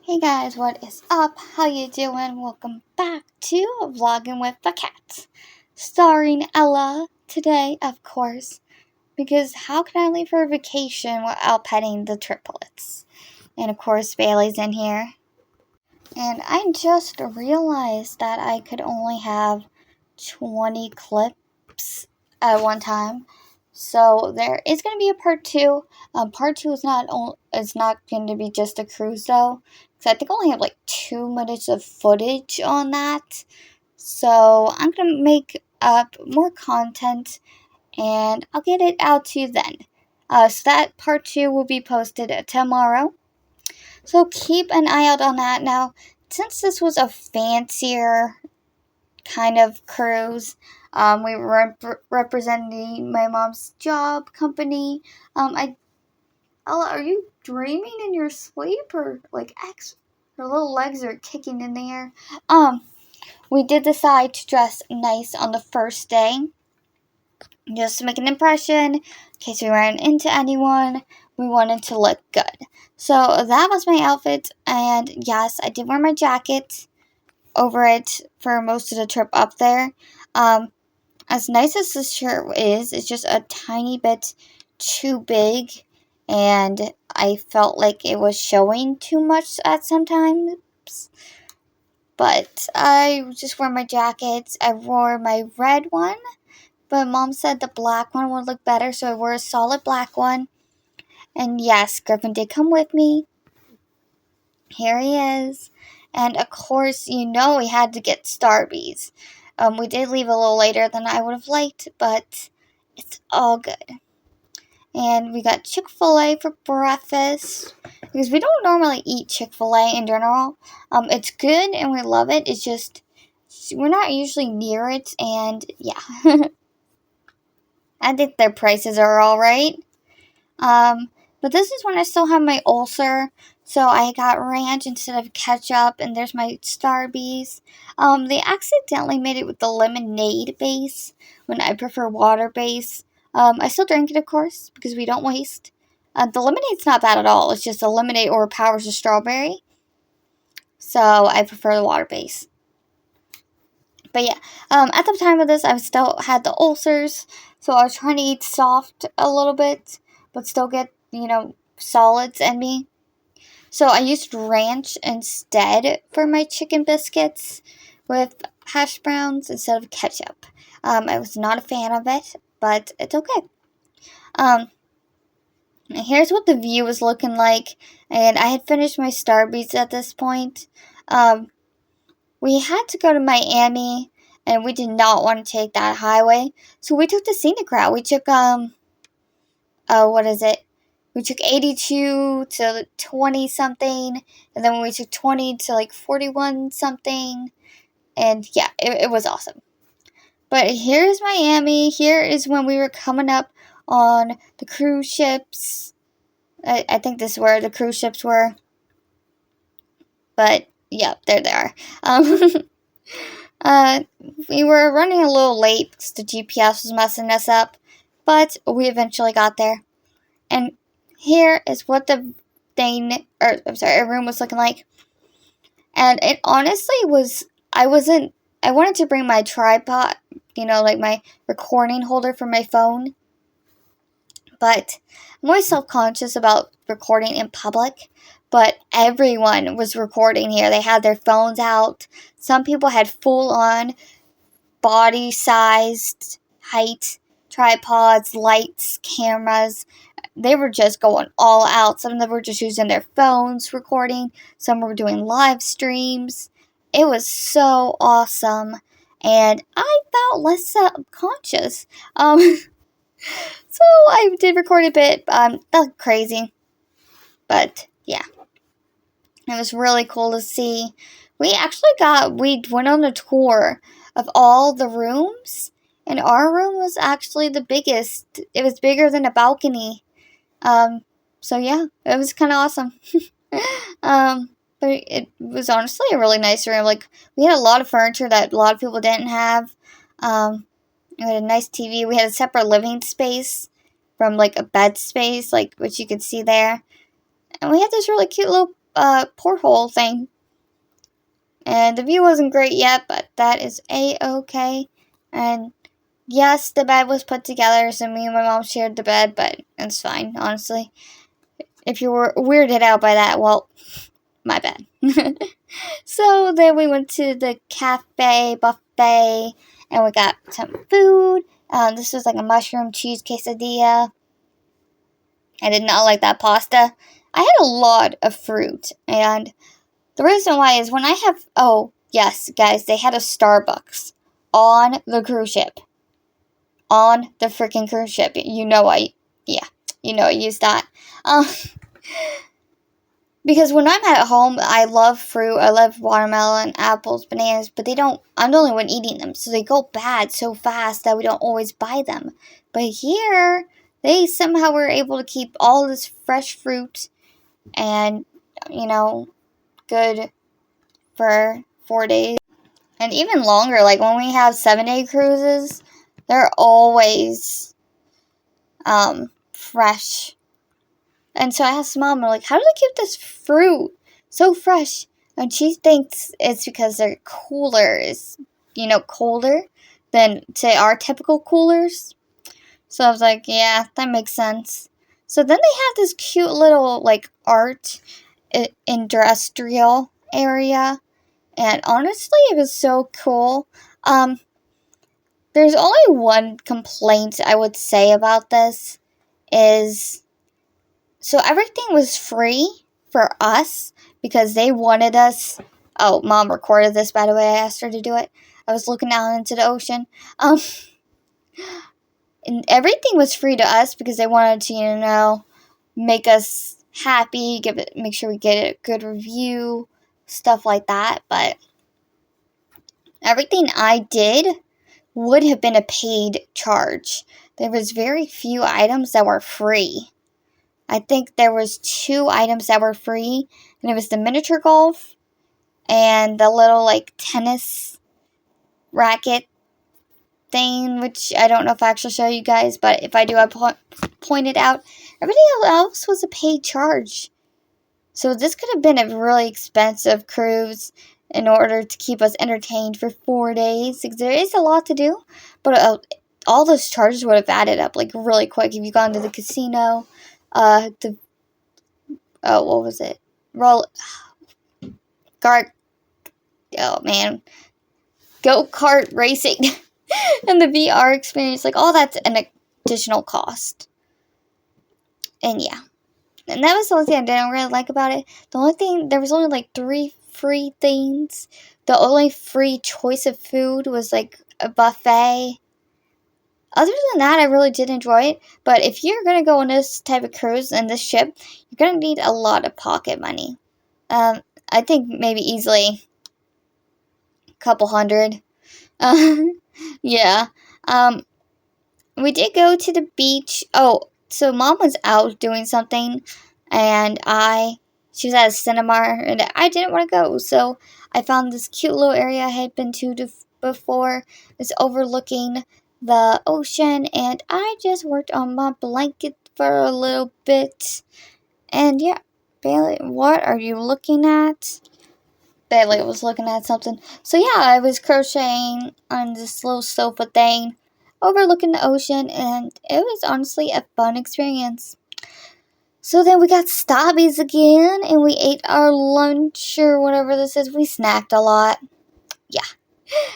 Hey guys, what is up? How you doing? Welcome back to Vlogging with the Cats, starring Ella today, of course, because how can I leave for a vacation without petting the triplets? And of course, Bailey's in here. And I just realized that I could only have 20 clips at one time. So there is going to be a part 2. Part 2 is not going to be just a cruise though, because I think I only have like 2 minutes of footage on that. So I'm going to make up more content and I'll get it out to you then. So that part 2 will be posted tomorrow. So keep an eye out on that. Now, since this was a fancier kind of cruise, we were representing my mom's job company. Ella, are you dreaming in your sleep, or like her little legs are kicking in the air? We did decide to dress nice on the first day, just to make an impression, in case we ran into anyone. We wanted to look good. So that was my outfit, and yes, I did wear my jacket over it for most of the trip up there. As nice as this shirt is, it's just a tiny bit too big, and I felt like it was showing too much at some times. But I just wore my jackets. I wore my red one, but Mom said the black one would look better, so I wore a solid black one. And yes, Griffin did come with me. Here he is. And of course, we had to get Starbies. We did leave a little later than I would have liked, but it's all good. And we got Chick-fil-A for breakfast, because we don't normally eat Chick-fil-A in general. It's good and we love it. It's just, we're not usually near it, and yeah. I think their prices are alright. But this is when I still have my ulcer, so I got ranch instead of ketchup, and there's my Starbies. They accidentally made it with the lemonade base, when I prefer water base. I still drink it, of course, because we don't waste. The lemonade's not bad at all. It's just the lemonade overpowers the strawberry, so I prefer the water base. But yeah, at the time of this, I still had the ulcers, so I was trying to eat soft a little bit, but still get, solids in me. So I used ranch instead for my chicken biscuits with hash browns instead of ketchup. I was not a fan of it, but it's okay. Here's what the view was looking like, and I had finished my Starbies at this point. We had to go to Miami, and we did not want to take that highway, so we took the scenic route. We took, We took 82 to 20-something, and then we took 20 to, 41-something, and yeah, it was awesome. But here's Miami. Here is when we were coming up on the cruise ships. I think this is where the cruise ships were. But, yeah, there they are. We were running a little late because the GPS was messing us up, but we eventually got there. And here is what the room was looking like. And it honestly was, I wanted to bring my tripod, my recording holder for my phone. But I'm always self-conscious about recording in public. But everyone was recording here. They had their phones out. Some people had full-on body-sized height tripods, lights, cameras. They were just going all out. Some of them were just using their phones recording. Some were doing live streams. It was so awesome. And I felt less self-conscious. So I did record a bit. Not crazy. But yeah. It was really cool to see. We went on a tour of all the rooms. And our room was actually the biggest. It was bigger than a balcony. So yeah, it was kind of awesome. But it was honestly a really nice room. We had a lot of furniture that a lot of people didn't have. We had a nice TV. We had a separate living space from, a bed space, which you could see there. And we had this really cute little porthole thing. And the view wasn't great yet, but that is a-okay. And yes, the bed was put together, so me and my mom shared the bed, but it's fine, honestly. If you were weirded out by that, well, my bad. So then we went to the cafe buffet, and we got some food. This was like a mushroom cheese quesadilla. I did not like that pasta. I had a lot of fruit, and the reason why is when I have, oh, yes, guys, they had a Starbucks on the cruise ship. On the freaking cruise ship. You know I used that. Because when I'm at home, I love fruit. I love watermelon, apples, bananas, but I'm the only one eating them. So they go bad so fast that we don't always buy them. But here, they somehow were able to keep all this fresh fruit and, good for 4 days. And even longer, like when we have 7-day cruises, they're always fresh. And so I asked Mom, like, how do they keep this fruit so fresh? And she thinks it's because their cooler is, colder than, say, our typical coolers. So I was like, yeah, that makes sense. So then they have this cute little, like, art industrial area. And honestly, it was so cool. There's only one complaint I would say about this is, so everything was free for us because they wanted us. Oh, Mom recorded this, by the way. I asked her to do it. I was looking out into the ocean. And everything was free to us because they wanted to, make us happy, make sure we get a good review, stuff like that. But everything I did would have been a paid charge. There was very few items that were free. I think there was 2 items that were free, and it was the miniature golf and the little, like, tennis racket thing, which I don't know if I actually show you guys, but if I do, I point it out. Everything else was a paid charge. So this could have been a really expensive cruise in order to keep us entertained for 4 days, because there is a lot to do, but all those charges would have added up, like, really quick. If you gone to the casino, what was it? Go-kart racing and the VR experience, like, all that's an additional cost. And yeah. And that was the only thing I didn't really like about it. There was only like 3 free things. The only free choice of food was like a buffet. Other than that, I really did enjoy it. But if you're going to go on this type of cruise and this ship, you're going to need a lot of pocket money. I think maybe easily a couple hundred. Yeah. We did go to the beach. Oh, so Mom was out doing something, and she was at a cinema, and I didn't want to go. So I found this cute little area I had been to before. It's overlooking the ocean, and I just worked on my blanket for a little bit. And yeah, Bailey, what are you looking at? Bailey was looking at something. So yeah, I was crocheting on this little sofa thing overlooking the ocean, and it was honestly a fun experience. So then we got Stobbies again, and we ate our lunch or whatever this is. We snacked a lot. Yeah.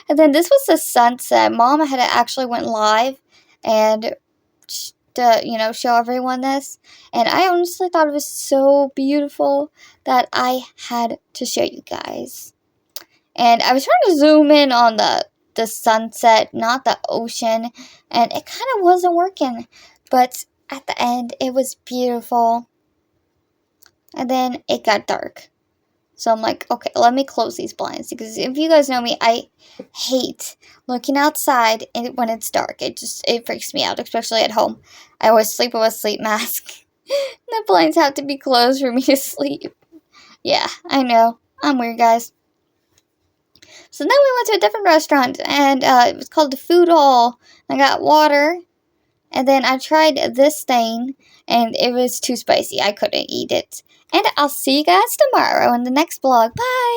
And then this was the sunset. Mom had actually went live and to, show everyone this. And I honestly thought it was so beautiful that I had to show you guys. And I was trying to zoom in on the sunset, not the ocean, and it kind of wasn't working. But at the end, it was beautiful. And then it got dark. So I'm like, okay, let me close these blinds. Because if you guys know me, I hate looking outside when it's dark. It freaks me out, especially at home. I always sleep with a sleep mask. The blinds have to be closed for me to sleep. Yeah, I know. I'm weird, guys. So then we went to a different restaurant, and it was called the Food Hall. I got water, And then I tried this thing, and it was too spicy. I couldn't eat it. And I'll see you guys tomorrow in the next vlog. Bye!